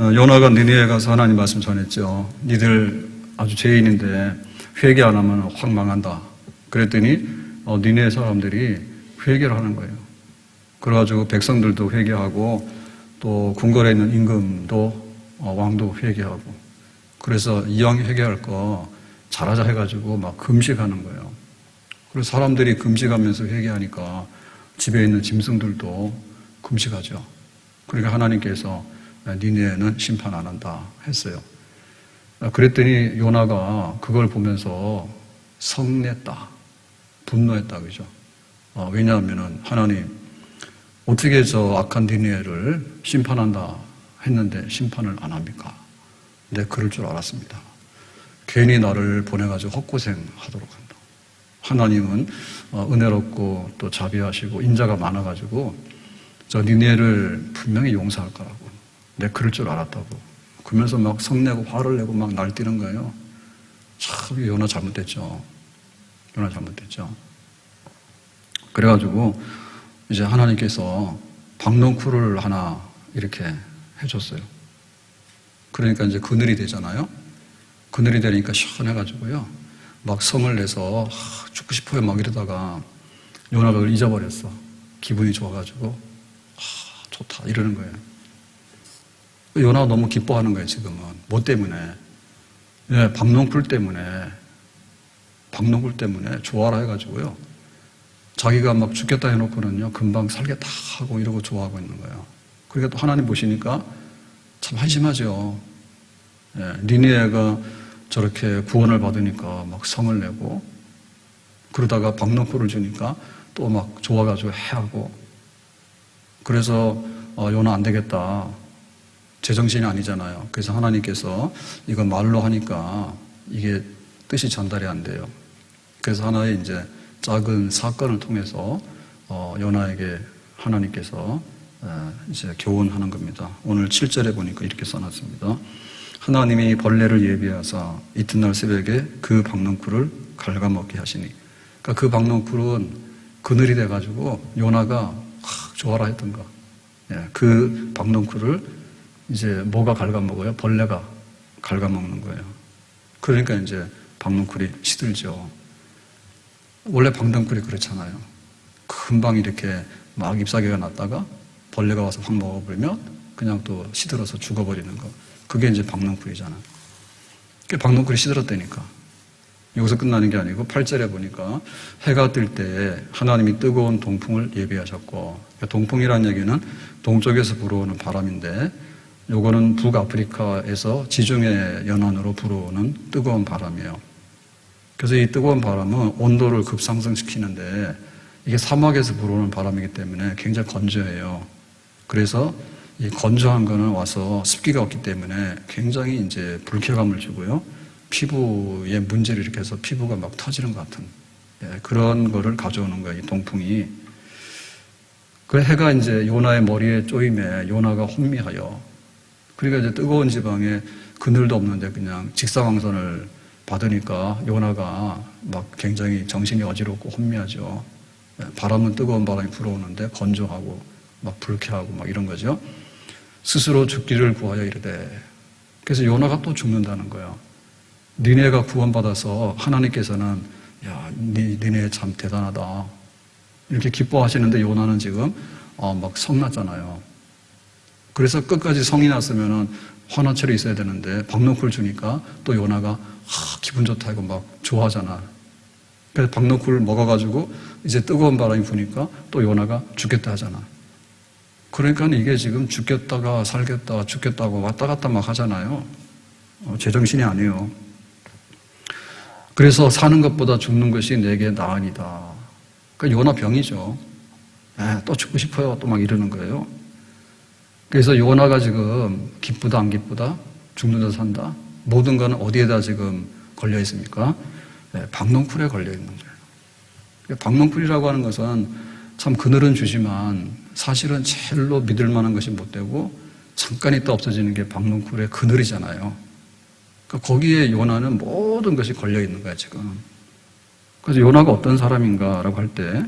요나가 니느웨에 가서 하나님 말씀 전했죠. 니들 아주 죄인인데 회개 안 하면 확 망한다. 그랬더니 니느웨 사람들이 회개를 하는 거예요. 그래가지고 백성들도 회개하고 또 궁궐에 있는 임금도 왕도 회개하고, 그래서 이왕 회개할 거 잘하자 해가지고 막 금식하는 거예요. 그래서 사람들이 금식하면서 회개하니까 집에 있는 짐승들도 금식하죠. 그러니까 하나님께서 니느웨는 심판 안 한다 했어요. 그랬더니 요나가 그걸 보면서 성냈다, 분노했다, 그죠? 왜냐하면 하나님 어떻게 저 악한 니느웨를 심판한다 했는데 심판을 안 합니까? 근데 그럴 줄 알았습니다. 괜히 나를 보내가지고 헛고생 하도록 한다. 하나님은 은혜롭고 또 자비하시고 인자가 많아가지고 저 니느웨를 분명히 용서할 거라고. 내가 그럴 줄 알았다고. 그러면서 막 성내고 화를 내고 막 날뛰는 거예요. 참 요나 잘못됐죠. 요나 잘못됐죠. 그래가지고 이제 하나님께서 박농쿨을 하나 이렇게 해줬어요. 그러니까 이제 그늘이 되잖아요. 그늘이 되니까 시원해가지고요. 막 성을 내서 죽고 싶어요 막 이러다가 요나가 그걸 잊어버렸어. 기분이 좋아가지고 좋다 이러는 거예요. 요나가 너무 기뻐하는 거예요 지금은. 뭐 때문에? 네, 박농쿨 때문에. 박농쿨 때문에 좋아라 해가지고요. 자기가 막 죽겠다 해놓고는요 금방 살겠다 하고 이러고 좋아하고 있는 거예요. 그러니까 또 하나님 보시니까 참 한심하죠. 네, 니느웨가 저렇게 구원을 받으니까 막 성을 내고, 그러다가 박농쿨을 주니까 또 막 좋아가지고 해하고. 그래서 요나 안 되겠다. 제정신이 아니잖아요. 그래서 하나님께서 이거 말로 하니까 이게 뜻이 전달이 안 돼요. 그래서 하나의 이제 작은 사건을 통해서 요나에게 하나님께서 이제 교훈하는 겁니다. 오늘 7절에 보니까 이렇게 써놨습니다. 하나님이 벌레를 예비하사 이튿날 새벽에 그 박농쿨을 갉아먹게 하시니. 그러니까 그 박농쿨은 그늘이 돼가지고 요나가 좋아라 했던 거. 예, 그 박농쿨을 이제 뭐가 갉아먹어요? 벌레가 갉아먹는 거예요. 그러니까 이제 박농쿨이 시들죠. 원래 박농쿨이 그렇잖아요. 금방 이렇게 막 잎사귀가 났다가 벌레가 와서 확 먹어버리면 그냥 또 시들어서 죽어버리는 거. 그게 이제 박농쿨이잖아. 그게 박농쿨이 시들었다니까. 여기서 끝나는 게 아니고 8절에 보니까 해가 뜰 때 하나님이 뜨거운 동풍을 예비하셨고, 동풍이라는 얘기는 동쪽에서 불어오는 바람인데 요거는 북아프리카에서 지중해 연안으로 불어오는 뜨거운 바람이에요. 그래서 이 뜨거운 바람은 온도를 급상승시키는데 이게 사막에서 불어오는 바람이기 때문에 굉장히 건조해요. 그래서 이 건조한 거는 와서 습기가 없기 때문에 굉장히 이제 불쾌감을 주고요. 피부에 문제를 일으켜서 피부가 막 터지는 것 같은 그런 거를 가져오는 거예요, 이 동풍이. 그 해가 이제 요나의 머리에 쪼임에 요나가 혼미하여. 그러니까 이제 뜨거운 지방에 그늘도 없는데 그냥 직사광선을 받으니까 요나가 막 굉장히 정신이 어지럽고 혼미하죠. 바람은 뜨거운 바람이 불어오는데 건조하고 막 불쾌하고 막 이런 거죠. 스스로 죽기를 구하여 이르되. 그래서 요나가 또 죽는다는 거예요. 니느웨가 구원받아서 하나님께서는 야, 니느웨 참 대단하다 이렇게 기뻐하시는데 요나는 지금 막 성났잖아요. 그래서 끝까지 성이 났으면은 환호철이 있어야 되는데 박농쿨 주니까 또 요나가 기분 좋다 이거 막 좋아하잖아. 그래서 박농쿨 먹어가지고 이제 뜨거운 바람이 부니까 또 요나가 죽겠다 하잖아. 그러니까 이게 지금 죽겠다가 살겠다 죽겠다고 왔다 갔다 막 하잖아요. 제정신이 아니에요. 그래서 사는 것보다 죽는 것이 내게 나으니다. 그러니까 요나 병이죠. 또 죽고 싶어요. 또 막 이러는 거예요. 그래서 요나가 지금 기쁘다 안 기쁘다? 죽는다 산다? 모든 건 어디에다 지금 걸려 있습니까? 박농쿨에 걸려 있는 거예요. 박농쿨이라고 하는 것은 참 그늘은 주지만 사실은 제일로 믿을 만한 것이 못 되고 잠깐 있다 없어지는 게 박농쿨의 그늘이잖아요. 그러니까 거기에 요나는 모든 것이 걸려 있는 거야 지금. 그래서 요나가 어떤 사람인가라고 할 때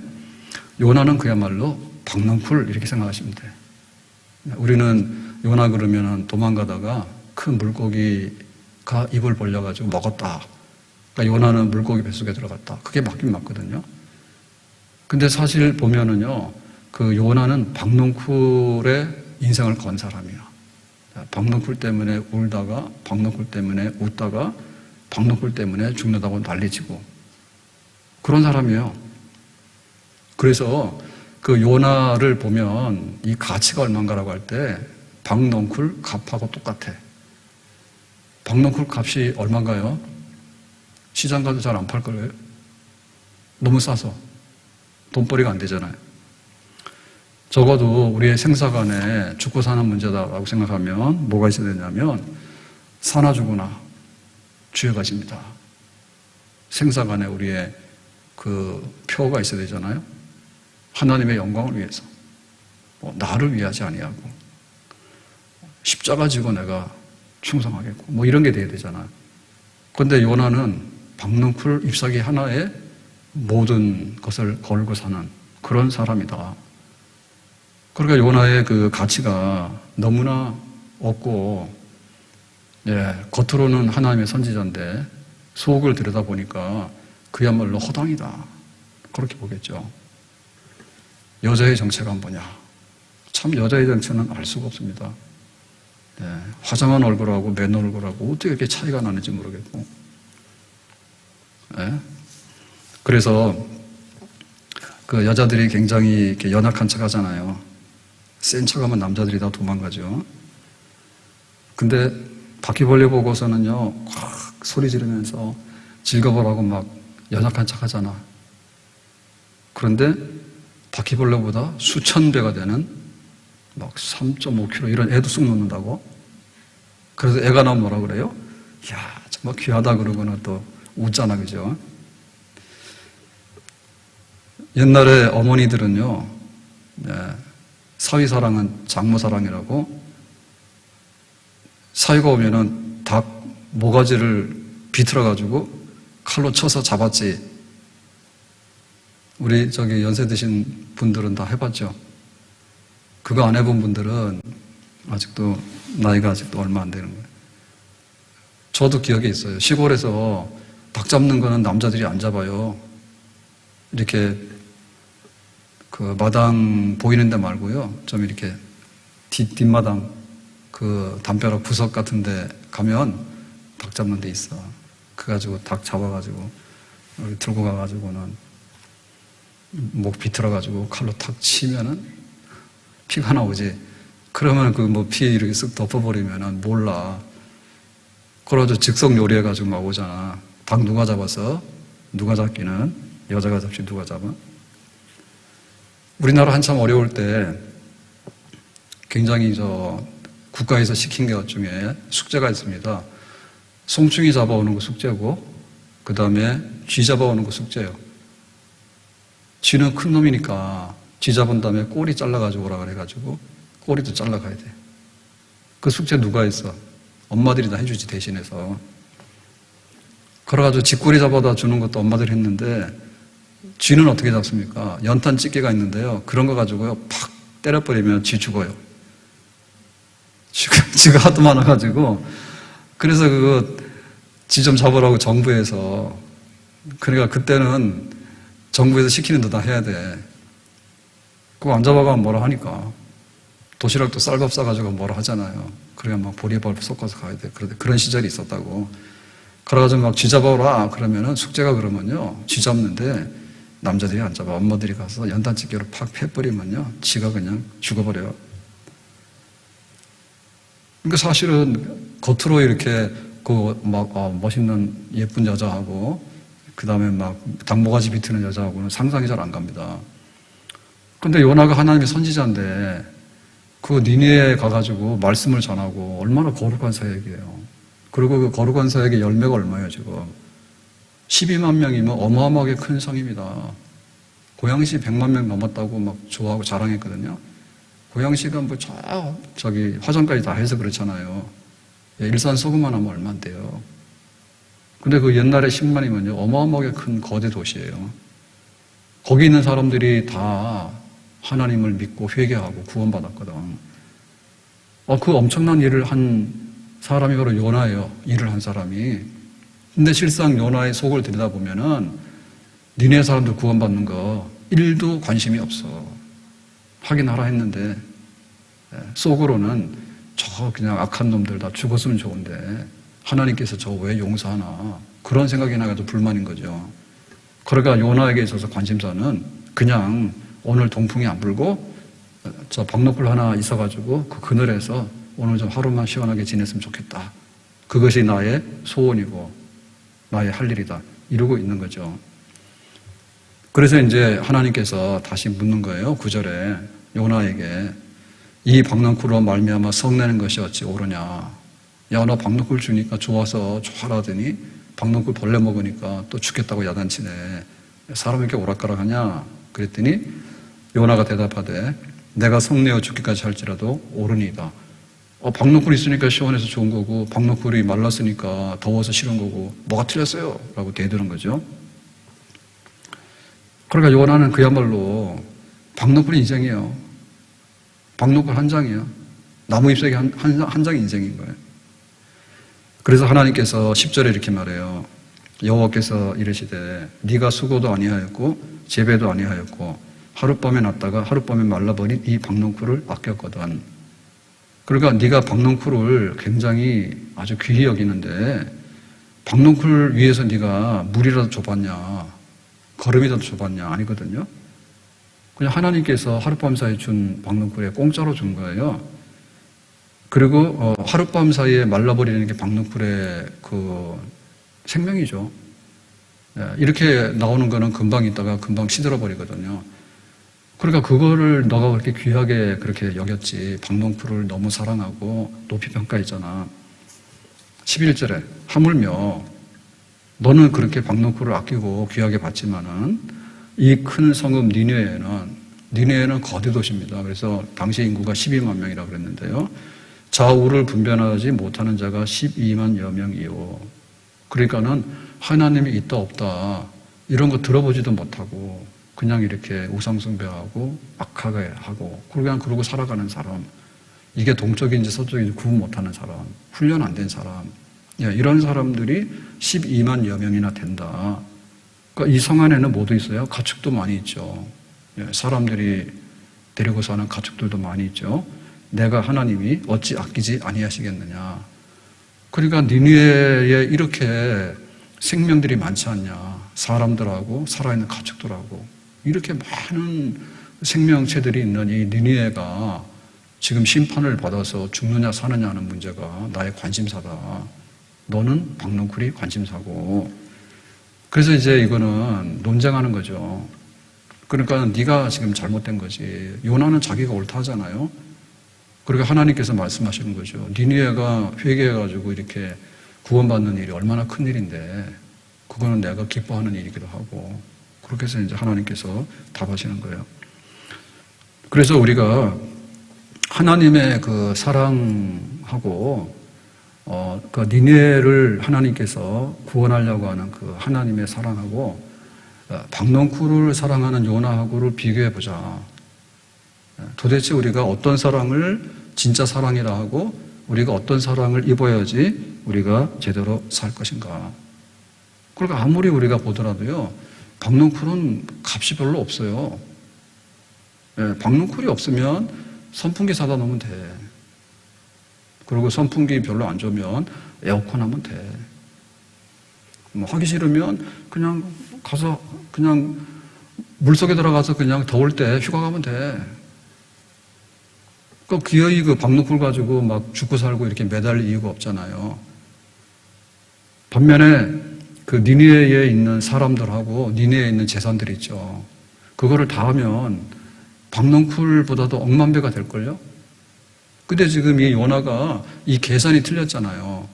요나는 그야말로 박농쿨 이렇게 생각하시면 돼. 우리는 요나 그러면은 도망가다가 큰 물고기가 입을 벌려가지고 먹었다. 그러니까 요나는 물고기 뱃속에 들어갔다. 그게 맞긴 맞거든요. 근데 사실 보면은요, 그 요나는 박농쿨의 인생을 건 사람이야. 박농쿨 때문에 울다가, 박농쿨 때문에 웃다가, 박농쿨 때문에 죽는다고 난리치고 그런 사람이에요. 그래서 그 요나를 보면 이 가치가 얼마인가라고 할 때 박농쿨 값하고 똑같아. 박농쿨 값이 얼마인가요? 시장 가도 잘 안 팔 거예요. 너무 싸서 돈벌이가 안 되잖아요. 적어도 우리의 생사 간에 죽고 사는 문제다라고 생각하면 뭐가 있어야 되냐면 사나 죽으나 주의 가십니다. 생사 간에 우리의 그 표가 있어야 되잖아요. 하나님의 영광을 위해서. 나를 위하지 아니하고 십자가 지고 내가 충성하겠고 이런 게 돼야 되잖아요. 그런데 요나는 박농쿨 잎사귀 하나에 모든 것을 걸고 사는 그런 사람이다. 그러니까 요나의 그 가치가 너무나 없고, 겉으로는 하나님의 선지자인데 속을 들여다보니까 그야말로 허당이다. 그렇게 보겠죠. 여자의 정체가 뭐냐? 참 여자의 정체는 알 수가 없습니다. 화장한 얼굴하고 맨 얼굴하고 어떻게 이렇게 차이가 나는지 모르겠고. 그래서 그 여자들이 굉장히 이렇게 연약한 척 하잖아요. 센 척 하면 남자들이 다 도망가죠. 근데 바퀴벌레 보고서는요, 확 소리 지르면서 즐거워라고 막 연약한 척 하잖아. 그런데 바퀴벌레보다 수천 배가 되는 막 3.5kg 이런 애도 쑥 놓는다고. 그래서 애가 나면 뭐라 그래요? 이야, 정말 귀하다 그러거나 또 웃잖아, 그죠? 옛날에 어머니들은요, 사위사랑은 장모사랑이라고 사위가 오면은 닭 모가지를 비틀어가지고 칼로 쳐서 잡았지. 우리 연세 드신 분들은 다 해봤죠? 그거 안 해본 분들은 아직도 나이가 아직도 얼마 안 되는 거예요. 저도 기억에 있어요. 시골에서 닭 잡는 거는 남자들이 안 잡아요. 이렇게 그 마당 보이는 데 말고요. 좀 이렇게 뒷마당 그 담벼락 부석 같은 데 가면 닭 잡는 데 있어. 그래가지고 닭 잡아가지고 들고 가가지고는 목 비틀어가지고 칼로 탁 치면은 피가 나오지. 그러면 그 피 이렇게 쓱 덮어버리면은 몰라. 그래가지고 즉석 요리해가지고 막 오잖아. 닭 누가 잡아서? 누가 잡기는? 여자가 잡지 누가 잡아? 우리나라 한참 어려울 때 굉장히 국가에서 시킨 것 중에 숙제가 있습니다. 송충이 잡아오는 거 숙제고, 그 다음에 쥐 잡아오는 거 숙제예요. 쥐는 큰 놈이니까 쥐 잡은 다음에 꼬리 잘라가지고 오라 그래가지고 꼬리도 잘라가야 돼. 그 숙제 누가 했어? 엄마들이 다 해주지, 대신해서. 그래가지고 쥐꼬리 잡아다 주는 것도 엄마들이 했는데, 쥐는 어떻게 잡습니까? 연탄 찌개가 있는데요. 그런 거 가지고요, 팍 때려버리면 쥐 죽어요. 쥐가 하도 많아가지고. 그래서 쥐 좀 잡으라고 정부에서. 그러니까 그때는 정부에서 시키는 데 다 해야 돼. 그거 안 잡아가면 뭐라 하니까. 도시락도 쌀밥 싸가지고 뭐라 하잖아요. 그러니까 막 보리밥 섞어서 가야 돼. 그런 시절이 있었다고. 그래가지고 막 쥐 잡아오라 그러면은 숙제가 그러면요, 쥐 잡는데 남자들이 안 잡아. 엄마들이 가서 연탄집게로 팍 패버리면요, 쥐가 그냥 죽어버려요. 그러니까 사실은 겉으로 이렇게 멋있는 예쁜 여자하고 그 다음에 막 닭모가지 비트는 여자하고는 상상이 잘 안 갑니다. 근데 요나가 하나님의 선지자인데 그 니느웨에 가가지고 말씀을 전하고 얼마나 거룩한 사역이에요. 그리고 그 거룩한 사역의 열매가 얼마예요, 지금. 12만 명이면 어마어마하게 큰 성입니다. 고양시 100만 명 넘었다고 막 좋아하고 자랑했거든요. 고양시가 화전까지 다 해서 그렇잖아요. 일산 소금만 하면 얼만데요. 근데 그 옛날에 10만이면요, 어마어마하게 큰 거대 도시예요. 거기 있는 사람들이 다 하나님을 믿고 회개하고 구원받았거든. 그 엄청난 일을 한 사람이 바로 요나예요. 일을 한 사람이. 근데 실상 요나의 속을 들여다보면은 니네 사람들 구원받는 거 1도 관심이 없어. 하긴 하라 했는데 속으로는 저 그냥 악한 놈들 다 죽었으면 좋은데 하나님께서 저 왜 용서하나 그런 생각이 나가지고 불만인 거죠. 그러니까 요나에게 있어서 관심사는 그냥 오늘 동풍이 안 불고 저 박노풀 하나 있어가지고 그 그늘에서 오늘 좀 하루만 시원하게 지냈으면 좋겠다. 그것이 나의 소원이고 나의 할 일이다. 이러고 있는 거죠. 그래서 이제 하나님께서 다시 묻는 거예요. 9절에 요나에게 이 박넝쿨로 말미암아 성내는 것이 어찌 옳으냐. 야, 너 박넝쿨 주니까 좋아서 좋아라더니 박넝쿨 벌레 먹으니까 또 죽겠다고 야단치네. 사람에게 오락가락하냐? 그랬더니 요나가 대답하되 내가 성내어 죽기까지 할지라도 옳으니이다. 박넝쿨 있으니까 시원해서 좋은 거고 박넝쿨이 말랐으니까 더워서 싫은 거고 뭐가 틀렸어요? 라고 대드는 거죠. 그러니까 요나는 그야말로 박넝쿨 인생이에요. 박농쿨 한 장이에요. 나무 잎사귀 한 장이 인생인 거예요. 그래서 하나님께서 10절에 이렇게 말해요. 여호와께서 이르시되 네가 수고도 아니하였고 재배도 아니하였고 하룻밤에 났다가 하룻밤에 말라버린 이 박농쿨을 아꼈거든. 그러니까 네가 박농쿨을 굉장히 아주 귀히 여기는데 박농쿨 위에서 네가 물이라도 줘봤냐 걸음이라도 줘봤냐 아니거든요. 그냥 하나님께서 하룻밤 사이에 준 박농쿨에 공짜로 준 거예요. 그리고 하룻밤 사이에 말라버리는 게 박농쿨의 그 생명이죠. 이렇게 나오는 거는 금방 있다가 금방 시들어 버리거든요. 그러니까 그거를 너가 그렇게 귀하게 그렇게 여겼지. 박농쿨을 너무 사랑하고 높이 평가했잖아. 11절에 하물며 너는 그렇게 박농쿨을 아끼고 귀하게 봤지만은 이 큰 성읍 니느웨는 거대 도시입니다. 그래서 당시 인구가 12만 명이라고 그랬는데요. 좌우를 분별하지 못하는 자가 12만여 명이요. 그러니까는 하나님이 있다 없다 이런 거 들어보지도 못하고 그냥 이렇게 우상숭배하고 악하게 하고 그냥 그러고 살아가는 사람, 이게 동쪽인지 서쪽인지 구분 못하는 사람, 훈련 안 된 사람, 이런 사람들이 12만여 명이나 된다. 그러니까 이 성 안에는 뭐도 있어요? 가축도 많이 있죠. 사람들이 데리고 사는 가축들도 많이 있죠. 내가 하나님이 어찌 아끼지 아니하시겠느냐. 그러니까 니느웨에 이렇게 생명들이 많지 않냐. 사람들하고 살아있는 가축들하고 이렇게 많은 생명체들이 있는 이 니느웨가 지금 심판을 받아서 죽느냐 사느냐 하는 문제가 나의 관심사다. 너는 박농쿨이 관심사고. 그래서 이제 이거는 논쟁하는 거죠. 그러니까 네가 지금 잘못된 거지. 요나는 자기가 옳다 하잖아요. 그리고 하나님께서 말씀하시는 거죠. 니느웨가 회개해가지고 이렇게 구원받는 일이 얼마나 큰 일인데 그거는 내가 기뻐하는 일이기도 하고 그렇게 해서 이제 하나님께서 답하시는 거예요. 그래서 우리가 하나님의 그 사랑하고 그 니느웨를 하나님께서 구원하려고 하는 그 하나님의 사랑하고 박농쿨을 사랑하는 요나하고를 비교해 보자. 도대체 우리가 어떤 사랑을 진짜 사랑이라 하고 우리가 어떤 사랑을 입어야지 우리가 제대로 살 것인가. 그러니까 아무리 우리가 보더라도요, 박농쿨은 값이 별로 없어요. 박농쿨이 없으면 선풍기 사다 놓으면 돼. 그리고 선풍기 별로 안 좋으면 에어컨 하면 돼. 뭐 하기 싫으면 그냥 가서 그냥 물속에 들어가서 그냥 더울 때 휴가 가면 돼. 그 기어이 그 박농쿨 가지고 막 죽고 살고 이렇게 매달릴 이유가 없잖아요. 반면에 그 니느웨에 있는 사람들하고 니느웨에 있는 재산들이 있죠. 그거를 다 하면 박농쿨보다도 억만 배가 될걸요? 근데 지금 이 요나가 이 계산이 틀렸잖아요.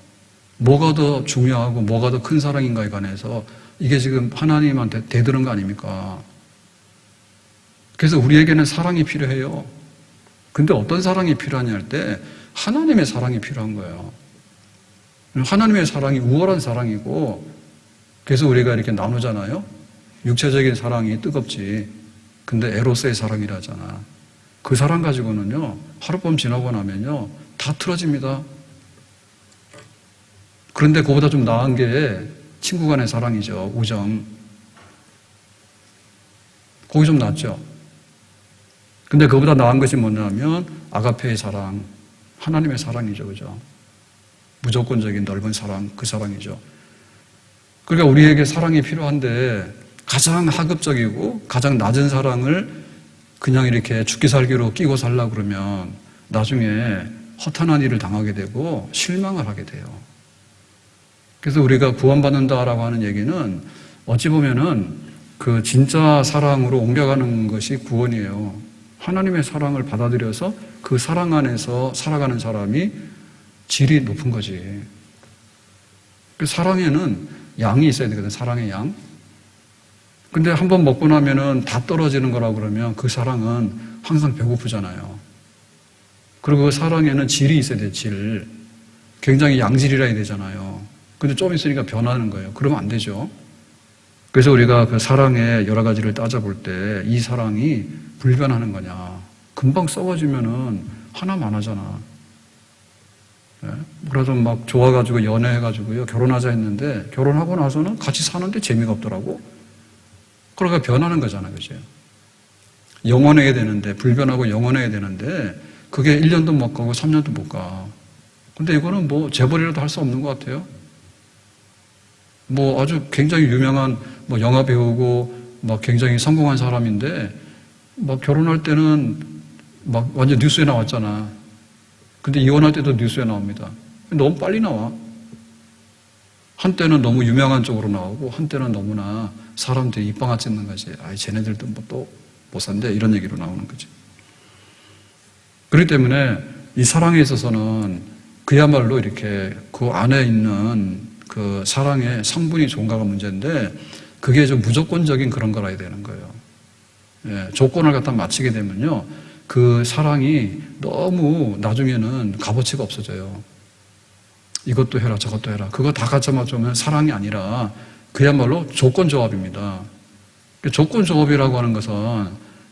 뭐가 더 중요하고 뭐가 더 큰 사랑인가에 관해서 이게 지금 하나님한테 대드는 거 아닙니까? 그래서 우리에게는 사랑이 필요해요. 근데 어떤 사랑이 필요하냐 할 때 하나님의 사랑이 필요한 거예요. 하나님의 사랑이 우월한 사랑이고 그래서 우리가 이렇게 나누잖아요. 육체적인 사랑이 뜨겁지. 근데 에로스의 사랑이라 하잖아. 그 사랑 가지고는요, 하룻밤 지나고 나면요, 다 틀어집니다. 그런데 그보다 좀 나은 게 친구 간의 사랑이죠. 우정. 그게 좀 낫죠. 근데 그보다 나은 것이 뭐냐면 아가페의 사랑, 하나님의 사랑이죠. 그죠? 무조건적인 넓은 사랑, 그 사랑이죠. 그러니까 우리에게 사랑이 필요한데 가장 하급적이고 가장 낮은 사랑을 그냥 이렇게 죽기 살기로 끼고 살려고 그러면 나중에 허탄한 일을 당하게 되고 실망을 하게 돼요. 그래서 우리가 구원받는다라고 하는 얘기는 어찌 보면은 그 진짜 사랑으로 옮겨가는 것이 구원이에요. 하나님의 사랑을 받아들여서 그 사랑 안에서 살아가는 사람이 질이 높은 거지. 그 사랑에는 양이 있어야 되거든, 사랑의 양. 근데 한번 먹고 나면은 다 떨어지는 거라고 그러면 그 사랑은 항상 배고프잖아요. 그리고 그 사랑에는 질이 있어야 돼, 질. 굉장히 양질이라 해야 되잖아요. 근데 좀 있으니까 변하는 거예요. 그러면 안 되죠. 그래서 우리가 그 사랑의 여러 가지를 따져볼 때 이 사랑이 불변하는 거냐. 금방 썩어지면은 하나만 하잖아. 그래서 막 좋아가지고 연애해가지고요. 결혼하자 했는데 결혼하고 나서는 같이 사는데 재미가 없더라고. 그러니까 변하는 거잖아요. 그죠? 영원해야 되는데, 불변하고 영원해야 되는데 그게 1년도 못 가고 3년도 못 가. 근데 이거는 뭐 재벌이라도 할 수 없는 것 같아요. 뭐 아주 굉장히 유명한 뭐 영화 배우고 막 굉장히 성공한 사람인데 막 결혼할 때는 막 완전 뉴스에 나왔잖아. 근데 이혼할 때도 뉴스에 나옵니다. 너무 빨리 나와. 한때는 너무 유명한 쪽으로 나오고 한때는 너무나 사람들이 입방아 찍는 거지. 아이 쟤네들도 뭐 또 못 산대 이런 얘기로 나오는 거지. 그렇기 때문에 이 사랑에 있어서는 그야말로 이렇게 그 안에 있는 그 사랑의 성분이 좋은가가 문제인데 그게 좀 무조건적인 그런 거라야 되는 거예요. 예, 조건을 갖다 맞추게 되면요. 그 사랑이 너무 나중에는 값어치가 없어져요. 이것도 해라 저것도 해라. 그거 다 갖다 맞추면 사랑이 아니라 그야말로 조건조합입니다. 조건조합이라고 하는 것은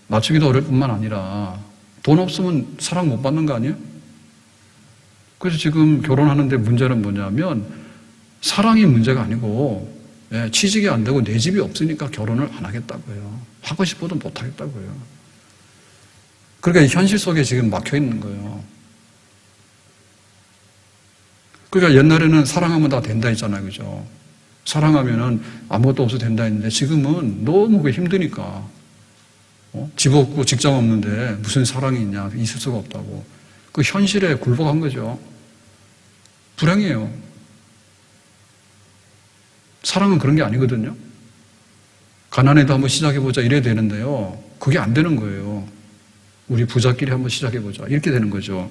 맞추기도 어려울 뿐만 아니라 돈 없으면 사랑 못 받는 거 아니에요? 그래서 지금 결혼하는데 문제는 뭐냐면 사랑이 문제가 아니고 취직이 안 되고 내 집이 없으니까 결혼을 안 하겠다고요. 하고 싶어도 못 하겠다고요. 그러니까 현실 속에 지금 막혀 있는 거예요. 그러니까 옛날에는 사랑하면 다 된다 했잖아요. 그죠? 사랑하면은 아무것도 없어도 된다 했는데 지금은 너무 그게 힘드니까. 집 없고 직장 없는데 무슨 사랑이 있냐. 있을 수가 없다고. 그 현실에 굴복한 거죠. 불행해요. 사랑은 그런 게 아니거든요. 가난해도 한번 시작해보자 이래야 되는데요. 그게 안 되는 거예요. 우리 부자끼리 한번 시작해보자. 이렇게 되는 거죠.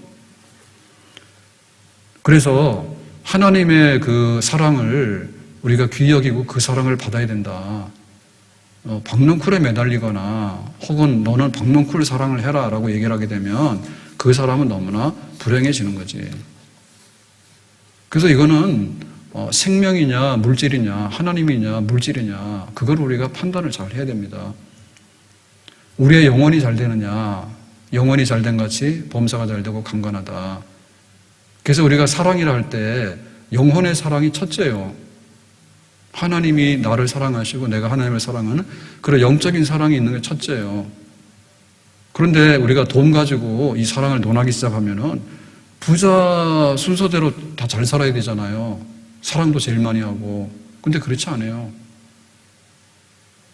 그래서 하나님의 그 사랑을 우리가 귀히 여기고 그 사랑을 받아야 된다. 박농쿨에 매달리거나 혹은 너는 박농쿨 사랑을 해라 라고 얘기를 하게 되면 그 사람은 너무나 불행해지는 거지. 그래서 이거는 생명이냐 물질이냐 하나님이냐 물질이냐 그걸 우리가 판단을 잘 해야 됩니다. 우리의 영혼이 잘 되느냐 영혼이 잘 된 같이 범사가 잘 되고 강건하다. 그래서 우리가 사랑이라 할 때 영혼의 사랑이 첫째예요. 하나님이 나를 사랑하시고 내가 하나님을 사랑하는 그런 영적인 사랑이 있는 게 첫째예요. 그런데 우리가 돈 가지고 이 사랑을 논하기 시작하면은 부자 순서대로 다 잘 살아야 되잖아요. 사랑도 제일 많이 하고. 근데 그렇지 않아요.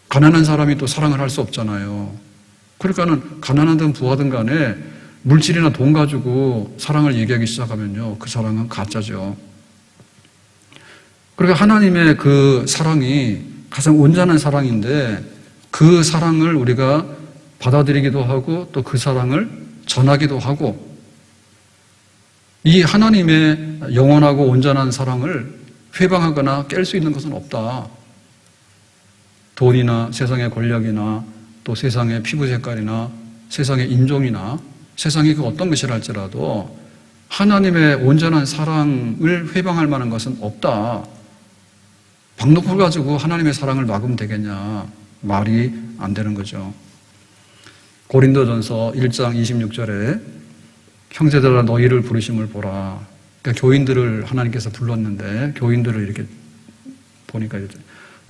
가난한 사람이 또 사랑을 할 수 없잖아요. 그러니까는 가난하든 부하든 간에 물질이나 돈 가지고 사랑을 얘기하기 시작하면요. 그 사랑은 가짜죠. 그러니까 하나님의 그 사랑이 가장 온전한 사랑인데 그 사랑을 우리가 받아들이기도 하고 또 그 사랑을 전하기도 하고 이 하나님의 영원하고 온전한 사랑을 회방하거나 깰 수 있는 것은 없다. 돈이나 세상의 권력이나 또 세상의 피부 색깔이나 세상의 인종이나 세상의 그 어떤 것이라 할지라도 하나님의 온전한 사랑을 회방할 만한 것은 없다. 박농쿨 가지고 하나님의 사랑을 막으면 되겠냐. 말이 안 되는 거죠. 고린도전서 1장 26절에 형제들아 너희를 부르심을 보라. 그러니까 교인들을 하나님께서 불렀는데 교인들을 이렇게 보니까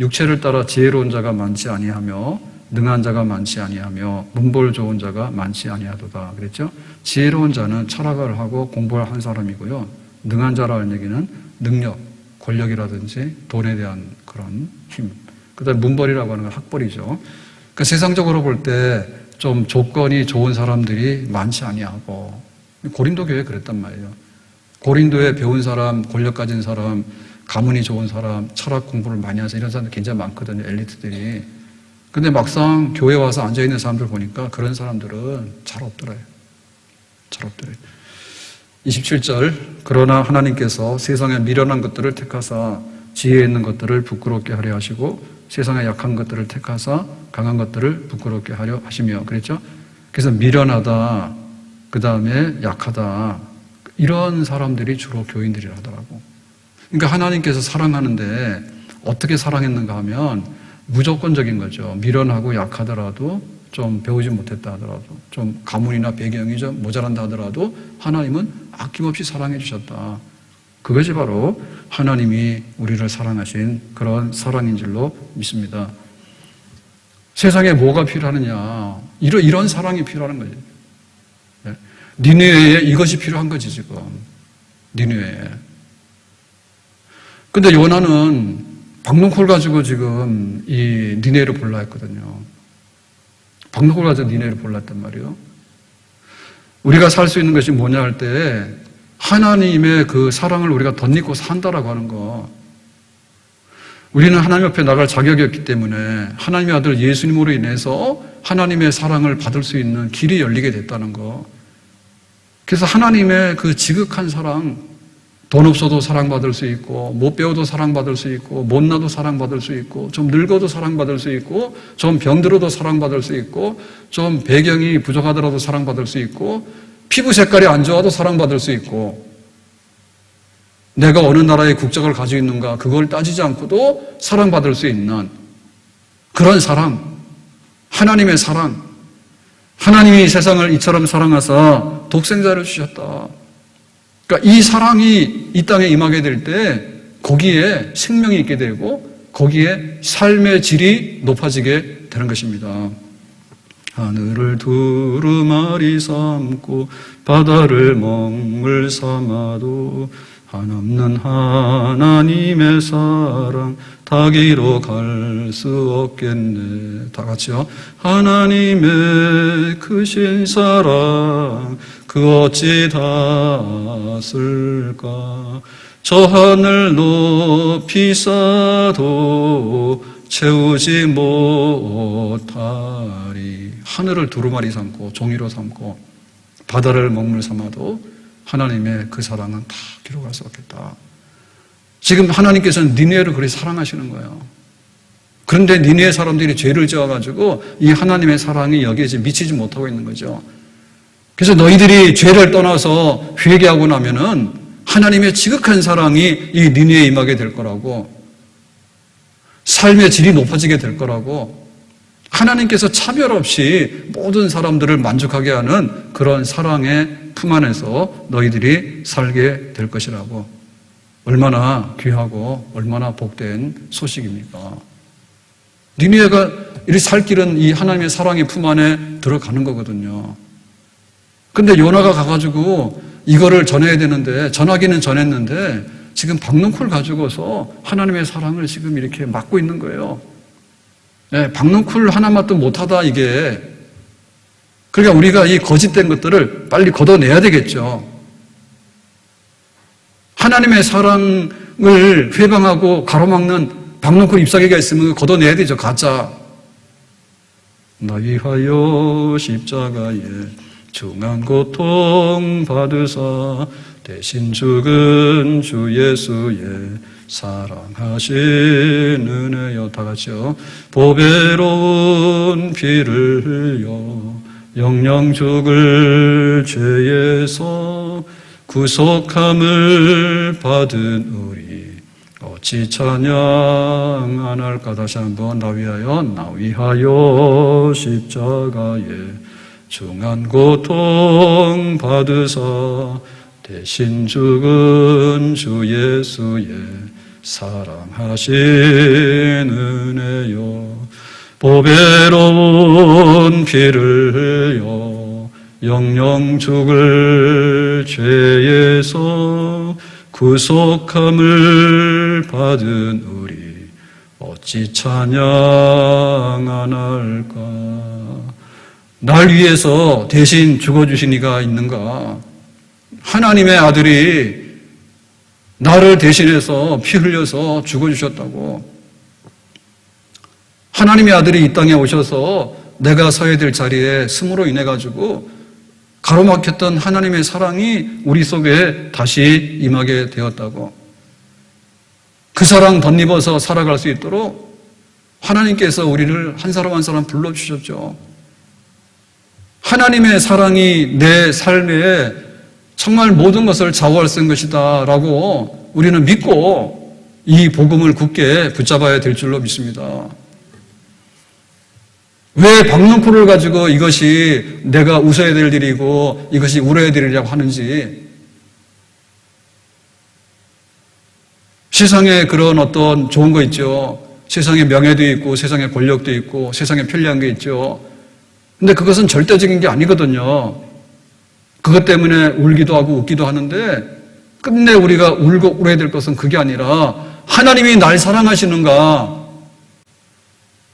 육체를 따라 지혜로운 자가 많지 아니하며 능한 자가 많지 아니하며 문벌 좋은 자가 많지 아니하도다. 그랬죠? 지혜로운 자는 철학을 하고 공부를 한 사람이고요. 능한 자라는 얘기는 능력, 권력이라든지 돈에 대한 그런 힘. 그다음에 문벌이라고 하는 건 학벌이죠. 그러니까 세상적으로 볼 때 좀 조건이 좋은 사람들이 많지 아니하고 고린도 교회 그랬단 말이에요. 고린도에 배운 사람, 권력 가진 사람, 가문이 좋은 사람, 철학 공부를 많이 하서 이런 사람들 굉장히 많거든요. 엘리트들이. 근데 막상 교회 와서 앉아있는 사람들 보니까 그런 사람들은 잘 없더래요. 잘 없더래요. 27절 그러나 하나님께서 세상에 미련한 것들을 택하사 지혜 있는 것들을 부끄럽게 하려 하시고 세상에 약한 것들을 택하사 강한 것들을 부끄럽게 하려 하시며 그랬죠? 그래서 미련하다, 그 다음에 약하다 이런 사람들이 주로 교인들이라더라고. 그러니까 하나님께서 사랑하는데 어떻게 사랑했는가 하면 무조건적인 거죠. 미련하고 약하더라도 좀 배우지 못했다 하더라도 좀 가문이나 배경이 좀 모자란다 하더라도 하나님은 아낌없이 사랑해 주셨다. 그것이 바로 하나님이 우리를 사랑하신 그런 사랑인 줄로 믿습니다. 세상에 뭐가 필요하느냐. 이런 사랑이 필요한 거지. 니느웨에 이것이 필요한 거지 지금. 니느웨에. 근데 요나는 박농쿨 가지고 지금 이 니느웨를 볼라 했거든요. 박농쿨 가지고 니느웨를 볼라 했단 말이에요. 우리가 살 수 있는 것이 뭐냐 할 때 하나님의 그 사랑을 우리가 덧입고 산다라고 하는 거. 우리는 하나님 앞에 나갈 자격이 없기 때문에 하나님의 아들 예수님으로 인해서 하나님의 사랑을 받을 수 있는 길이 열리게 됐다는 거. 그래서 하나님의 그 지극한 사랑, 돈 없어도 사랑받을 수 있고 못 배워도 사랑받을 수 있고 못나도 사랑받을 수 있고 좀 늙어도 사랑받을 수 있고 좀 병들어도 사랑받을 수 있고 좀 배경이 부족하더라도 사랑받을 수 있고 피부 색깔이 안 좋아도 사랑받을 수 있고 내가 어느 나라의 국적을 가지고 있는가 그걸 따지지 않고도 사랑받을 수 있는 그런 사랑, 하나님의 사랑. 하나님이 세상을 이처럼 사랑하사 독생자를 주셨다. 그러니까 이 사랑이 이 땅에 임하게 될 때 거기에 생명이 있게 되고 거기에 삶의 질이 높아지게 되는 것입니다. 하늘을 두루마리 삼고 바다를 먹물 삼아도 한없는 하나님의 사랑 닿기로 갈 수 없겠네. 다 같이요. 하나님의 크신 사랑 그 어찌 닿았을까. 저 하늘 높이 쌓아도 채우지 못하리. 하늘을 두루마리 삼고 종이로 삼고 바다를 먹물 삼아도 하나님의 그 사랑은 다 기록할 수 없겠다. 지금 하나님께서는 니느웨를 그렇게 사랑하시는 거예요. 그런데 니느웨 사람들이 죄를 지어가지고 이 하나님의 사랑이 여기에 지금 미치지 못하고 있는 거죠. 그래서 너희들이 죄를 떠나서 회개하고 나면은 하나님의 지극한 사랑이 이 니느웨에 임하게 될 거라고, 삶의 질이 높아지게 될 거라고, 하나님께서 차별 없이 모든 사람들을 만족하게 하는 그런 사랑의 품 안에서 너희들이 살게 될 것이라고. 얼마나 귀하고 얼마나 복된 소식입니까? 니느웨가 이렇게 살 길은 이 하나님의 사랑의 품 안에 들어가는 거거든요. 근데 요나가 가가지고 이거를 전해야 되는데, 전하기는 전했는데 지금 박농쿨 가지고서 하나님의 사랑을 지금 이렇게 막고 있는 거예요. 네, 박농쿨 하나만도 못하다 이게. 그러니까 우리가 이 거짓된 것들을 빨리 걷어내야 되겠죠. 하나님의 사랑을 회방하고 가로막는 박농쿨 잎사귀가 있으면 걷어내야 되죠. 가짜. 나위하여 십자가에 중한 고통 받으사 대신 죽은 주 예수의 사랑하신 은혜여. 다 같이요. 보배로운 피를 흘려 영영 죽을 죄에서 구속함을 받은 우리 어찌 찬양 안 할까. 다시 한번 나위하여 십자가에 중한 고통 받으사 대신 죽은 주 예수의 사랑하신 은혜요. 보배로운 피를 흘려 영영 죽을 죄에서 구속함을 받은 우리 어찌 찬양 안 할까. 날 위해서 대신 죽어주신 이가 있는가. 하나님의 아들이 나를 대신해서 피 흘려서 죽어주셨다고. 하나님의 아들이 이 땅에 오셔서 내가 서야 될 자리에 숨으로 인해 가지고 가로막혔던 하나님의 사랑이 우리 속에 다시 임하게 되었다고. 그 사랑 덧입어서 살아갈 수 있도록 하나님께서 우리를 한 사람 한 사람 불러주셨죠. 하나님의 사랑이 내 삶에 정말 모든 것을 좌우할 수 있는 것이다 라고 우리는 믿고 이 복음을 굳게 붙잡아야 될 줄로 믿습니다. 왜 박넝쿨을 가지고 이것이 내가 웃어야 될 일이고 이것이 울어야 될 일이라고 하는지, 세상에 그런 어떤 좋은 거 있죠. 세상에 명예도 있고 세상에 권력도 있고 세상에 편리한 게 있죠. 근데 그것은 절대적인 게 아니거든요. 그것 때문에 울기도 하고 웃기도 하는데 끝내 우리가 울고 울어야 될 것은 그게 아니라 하나님이 날 사랑하시는가,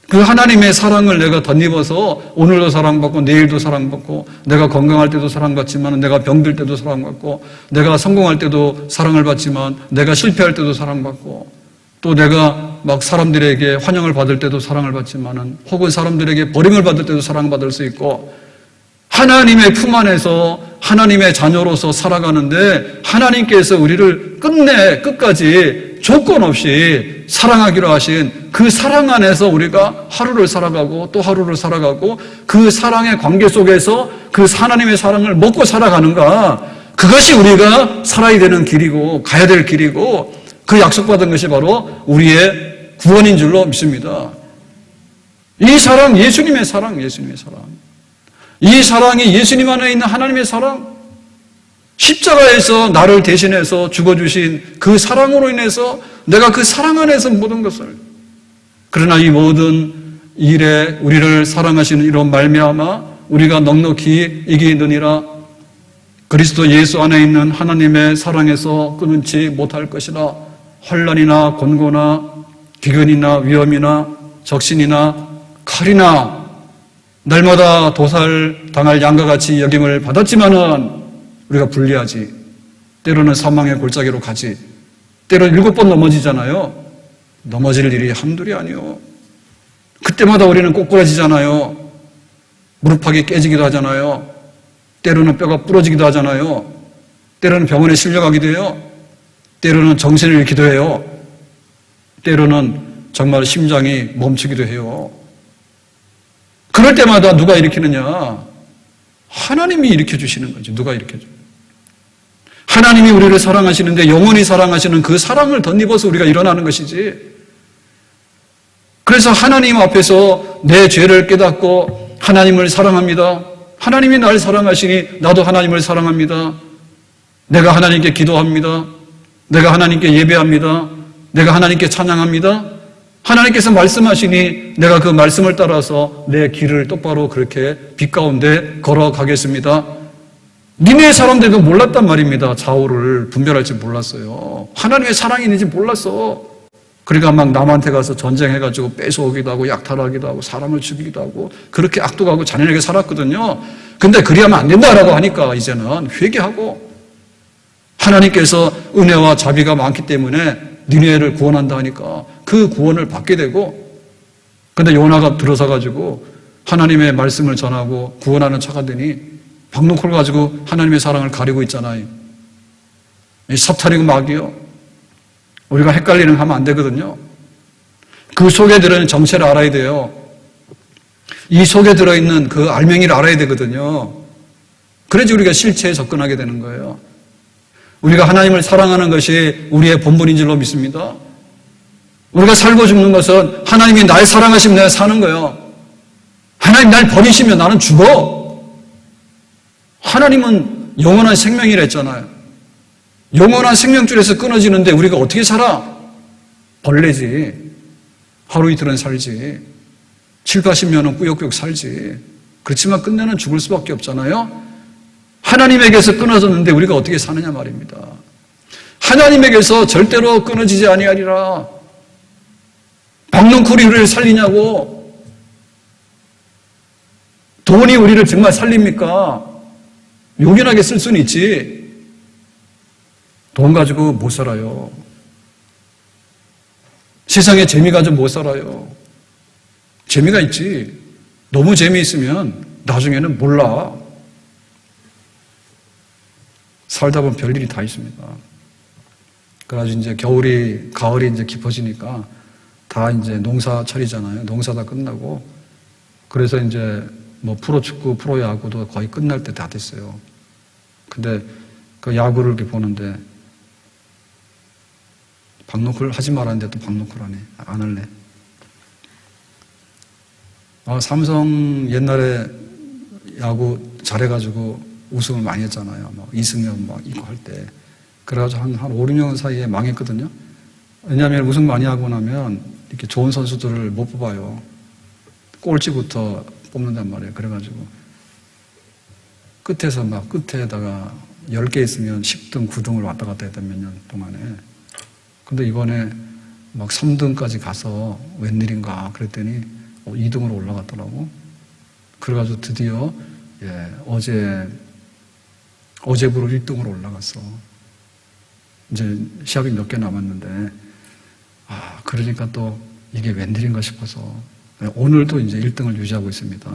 그 하나님의 사랑을 내가 덧입어서 오늘도 사랑받고 내일도 사랑받고 내가 건강할 때도 사랑받지만 내가 병들 때도 사랑받고 내가 성공할 때도 사랑을 받지만 내가 실패할 때도 사랑받고 또 내가 막 사람들에게 환영을 받을 때도 사랑을 받지만은 혹은 사람들에게 버림을 받을 때도 사랑받을 수 있고 하나님의 품 안에서 하나님의 자녀로서 살아가는데 하나님께서 우리를 끝까지 조건 없이 사랑하기로 하신 그 사랑 안에서 우리가 하루를 살아가고 또 하루를 살아가고 그 사랑의 관계 속에서 그 하나님의 사랑을 먹고 살아가는가, 그것이 우리가 살아야 되는 길이고 가야 될 길이고 그 약속받은 것이 바로 우리의 구원인 줄로 믿습니다. 이 사랑, 예수님의 사랑, 예수님의 사랑. 이 사랑이 예수님 안에 있는 하나님의 사랑, 십자가에서 나를 대신해서 죽어주신 그 사랑으로 인해서 내가 그 사랑 안에서 모든 것을, 그러나 이 모든 일에 우리를 사랑하시는 이런 말미암아 우리가 넉넉히 이기느니라. 그리스도 예수 안에 있는 하나님의 사랑에서 끊지 못할 것이라. 환난이나 곤고나 기근이나 위험이나 적신이나 칼이나 날마다 도살당할 양과 같이 여김을 받았지만은 우리가 불리하지. 때로는 사망의 골짜기로 가지. 때로는 7번 넘어지잖아요. 넘어질 일이 한둘이 아니요. 그때마다 우리는 꼬꾸라지잖아요. 무릎팍이 깨지기도 하잖아요. 때로는 뼈가 부러지기도 하잖아요. 때로는 병원에 실려가기도 해요. 때로는 정신을 잃기도 해요. 때로는 정말 심장이 멈추기도 해요. 그럴 때마다 누가 일으키느냐? 하나님이 일으켜주시는 거죠. 누가 일으켜줘요? 하나님이 우리를 사랑하시는데 영원히 사랑하시는 그 사랑을 덧입어서 우리가 일어나는 것이지. 그래서 하나님 앞에서 내 죄를 깨닫고 하나님을 사랑합니다. 하나님이 날 사랑하시니 나도 하나님을 사랑합니다. 내가 하나님께 기도합니다. 내가 하나님께 예배합니다. 내가 하나님께 찬양합니다. 하나님께서 말씀하시니 내가 그 말씀을 따라서 내 길을 똑바로 그렇게 빛 가운데 걸어가겠습니다. 니네 사람들도 몰랐단 말입니다. 좌우를 분별할 줄 몰랐어요. 하나님의 사랑이 있는지 몰랐어. 그러니까 막 남한테 가서 전쟁해가지고 뺏어오기도 하고 약탈하기도 하고 사람을 죽이기도 하고 그렇게 악독하고 잔인하게 살았거든요. 근데 그리하면 안 된다라고 하니까 이제는 회개하고 하나님께서 은혜와 자비가 많기 때문에 니네를 구원한다 하니까 그 구원을 받게 되고, 근데 요나가 들어서가지고 하나님의 말씀을 전하고 구원하는 차가 되니 박농콜 가지고 하나님의 사랑을 가리고 있잖아요. 이 섭탈이고 막이요. 우리가 헷갈리는 하면 안 되거든요. 그 속에 들어있는 정체를 알아야 돼요. 이 속에 들어있는 그 알맹이를 알아야 되거든요. 그래야지 우리가 실체에 접근하게 되는 거예요. 우리가 하나님을 사랑하는 것이 우리의 본분인 줄로 믿습니다. 우리가 살고 죽는 것은 하나님이 날 사랑하시면 내가 사는 거예요. 하나님 날 버리시면 나는 죽어. 하나님은 영원한 생명이라 했잖아요. 영원한 생명줄에서 끊어지는데 우리가 어떻게 살아? 벌레지. 하루 이틀은 살지. 7, 80년은 꾸역꾸역 살지. 그렇지만 끝내는 죽을 수밖에 없잖아요. 하나님에게서 끊어졌는데 우리가 어떻게 사느냐 말입니다. 하나님에게서 절대로 끊어지지 아니하리라. 박농쿨이 우리를 살리냐고. 돈이 우리를 정말 살립니까? 요긴하게 쓸 수는 있지. 돈 가지고 못 살아요. 세상에 재미 가지고 못 살아요. 재미가 있지. 너무 재미있으면 나중에는 몰라. 살다 보면 별일이 다 있습니다. 그래가지고 이제 가을이 이제 깊어지니까 다 이제 농사철이잖아요. 농사 다 끝나고. 그래서 이제 뭐 프로축구, 프로야구도 거의 끝날 때 다 됐어요. 근데 그 야구를 이렇게 보는데 박농쿨 하지 말았는데 또 박농쿨 하네. 안 할래. 삼성 옛날에 야구 잘해가지고 우승을 많이 했잖아요. 막 이승엽 막 이거 할 때. 그래가지고 한 5, 6년 사이에 망했거든요. 왜냐하면 우승 많이 하고 나면 이렇게 좋은 선수들을 못 뽑아요. 꼴찌부터 뽑는단 말이에요. 그래가지고 끝에다가 10개 있으면 10등, 9등을 왔다 갔다 했단 몇 년 동안에. 근데 이번에 막 3등까지 가서 웬일인가 그랬더니 2등으로 올라갔더라고. 그래가지고 드디어 어제부로 1등으로 올라갔어. 이제 시합이 몇 개 남았는데 그러니까 또 이게 웬일인가 싶어서 오늘도 이제 1등을 유지하고 있습니다.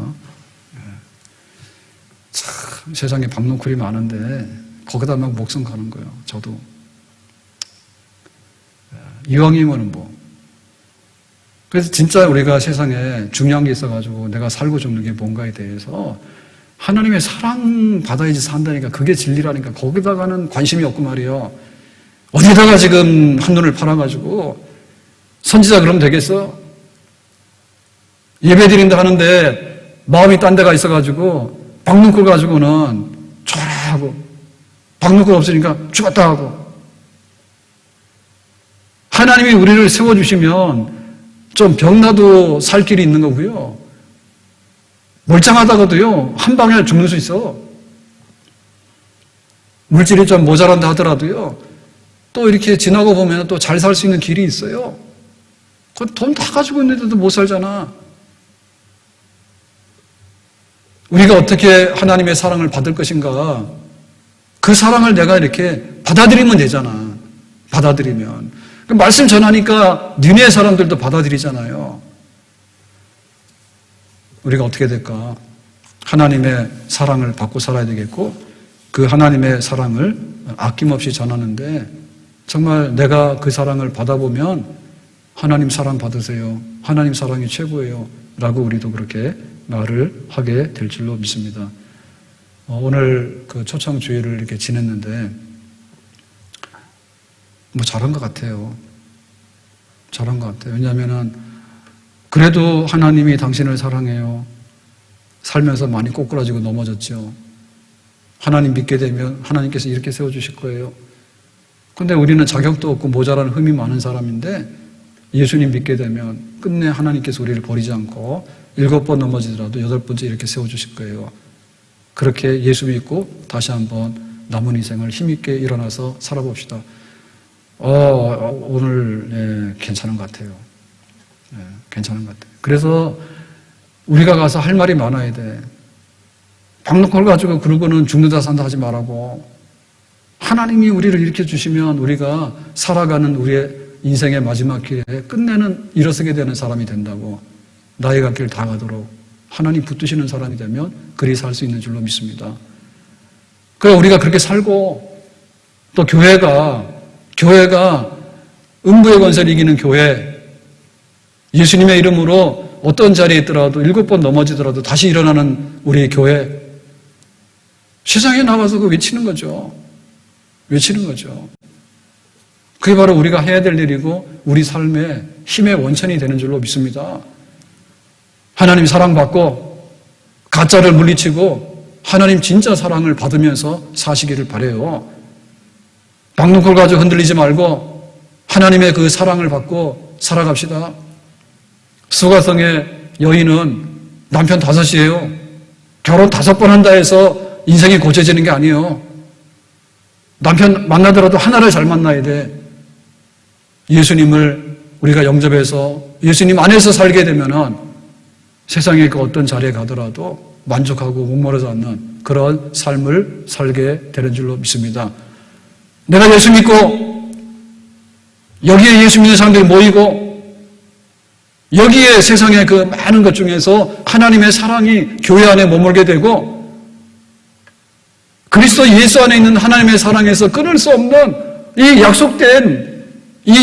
참 세상에 박농쿨이 많은데 거기다 막 목숨 가는 거예요. 저도 이왕이면은 뭐. 그래서 진짜 우리가 세상에 중요한 게 있어가지고 내가 살고 죽는 게 뭔가에 대해서 하나님의 사랑 받아야지 산다니까. 그게 진리라니까. 거기다가는 관심이 없고 말이에요. 어디다가 지금 한눈을 팔아가지고 선지자 그러면 되겠어? 예배 드린다 하는데 마음이 딴 데가 있어가지고 박농쿨 가지고는 좋아라 하고 박농쿨 없으니까 죽었다 하고. 하나님이 우리를 세워주시면 좀 병나도 살 길이 있는 거고요. 멀쩡하다가도요, 한 방에 죽는 수 있어. 물질이 좀 모자란다 하더라도요, 또 이렇게 지나고 보면 또 잘 살 수 있는 길이 있어요. 돈 다 가지고 있는데도 못 살잖아. 우리가 어떻게 하나님의 사랑을 받을 것인가? 그 사랑을 내가 이렇게 받아들이면 되잖아. 받아들이면. 말씀 전하니까 니네 사람들도 받아들이잖아요. 우리가 어떻게 될까? 하나님의 사랑을 받고 살아야 되겠고 그 하나님의 사랑을 아낌없이 전하는데 정말 내가 그 사랑을 받아보면 하나님 사랑 받으세요. 하나님 사랑이 최고예요. 라고 우리도 그렇게 말을 하게 될 줄로 믿습니다. 오늘 그 초청주의를 이렇게 지냈는데 뭐 잘한 것 같아요. 잘한 것 같아요. 왜냐하면은 그래도 하나님이 당신을 사랑해요. 살면서 많이 꼬꾸라지고 넘어졌죠. 하나님 믿게 되면 하나님께서 이렇게 세워주실 거예요. 근데 우리는 자격도 없고 모자란 흠이 많은 사람인데 예수님 믿게 되면 끝내 하나님께서 우리를 버리지 않고 7번 넘어지더라도 8번째 이렇게 세워주실 거예요. 그렇게 예수 믿고 다시 한번 남은 인생을 힘있게 일어나서 살아봅시다. 오늘 괜찮은 것 같아요. 괜찮은 것 같아요. 그래서 우리가 가서 할 말이 많아야 돼. 박농쿨 가지고 그러고는 죽는다 산다 하지 말라고. 하나님이 우리를 일으켜주시면 우리가 살아가는 우리의 인생의 마지막 길에 끝내는 일어서게 되는 사람이 된다고. 나의 갈 길 다 가도록 하나님 붙드시는 사람이 되면 그리 살 수 있는 줄로 믿습니다. 그래 우리가 그렇게 살고 또 교회가 음부의 권세를 이기는 교회, 예수님의 이름으로 어떤 자리에 있더라도 7번 넘어지더라도 다시 일어나는 우리 교회, 세상에 나와서 그 외치는 거죠. 외치는 거죠. 그게 바로 우리가 해야 될 일이고 우리 삶의 힘의 원천이 되는 줄로 믿습니다. 하나님 사랑받고 가짜를 물리치고 하나님 진짜 사랑을 받으면서 사시기를 바라요. 박농쿨 가지고 흔들리지 말고 하나님의 그 사랑을 받고 살아갑시다. 수가성의 여인은 남편 5이에요. 결혼 5번 한다 해서 인생이 고쳐지는 게 아니에요. 남편 만나더라도 하나를 잘 만나야 돼. 예수님을 우리가 영접해서 예수님 안에서 살게 되면은 세상의 그 어떤 자리에 가더라도 만족하고 목마르지 않는 그런 삶을 살게 되는 줄로 믿습니다. 내가 예수 믿고 여기에 예수 믿는 사람들이 모이고 여기에 세상의 그 많은 것 중에서 하나님의 사랑이 교회 안에 머물게 되고 그리스도 예수 안에 있는 하나님의 사랑에서 끊을 수 없는 이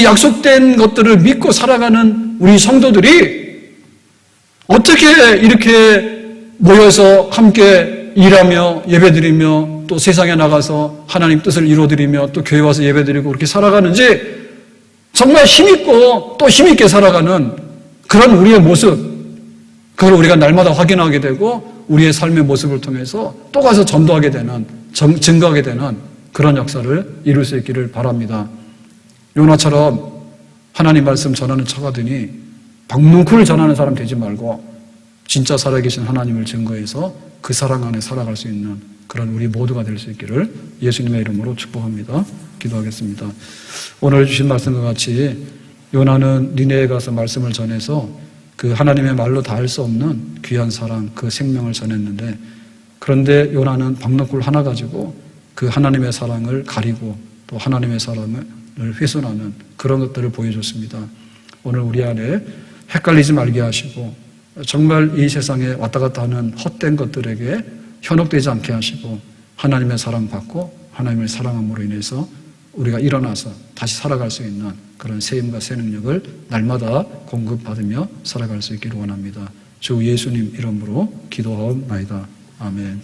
약속된 것들을 믿고 살아가는 우리 성도들이 어떻게 이렇게 모여서 함께 일하며 예배드리며 또 세상에 나가서 하나님 뜻을 이루어드리며 또 교회 와서 예배드리고 그렇게 살아가는지 정말 힘있고 또 힘있게 살아가는 그런 우리의 모습, 그걸 우리가 날마다 확인하게 되고 우리의 삶의 모습을 통해서 또 가서 전도하게 되는, 증거하게 되는 그런 역사를 이룰 수 있기를 바랍니다. 요나처럼 하나님 말씀 전하는 척하더니 박농쿨을 전하는 사람 되지 말고 진짜 살아계신 하나님을 증거해서 그 사랑 안에 살아갈 수 있는 그런 우리 모두가 될 수 있기를 예수님의 이름으로 축복합니다. 기도하겠습니다. 오늘 주신 말씀과 같이 요나는 니네에 가서 말씀을 전해서 그 하나님의 말로 다 할 수 없는 귀한 사랑, 그 생명을 전했는데 그런데 요나는 박농쿨 하나 가지고 그 하나님의 사랑을 가리고 또 하나님의 사랑을 훼손하는 그런 것들을 보여줬습니다. 오늘 우리 안에 헷갈리지 말게 하시고 정말 이 세상에 왔다 갔다 하는 헛된 것들에게 현혹되지 않게 하시고 하나님의 사랑 받고 하나님을 사랑함으로 인해서 우리가 일어나서 다시 살아갈 수 있는 그런 새 힘과 새 능력을 날마다 공급받으며 살아갈 수 있기를 원합니다. 주 예수님 이름으로 기도하옵나이다. 아멘.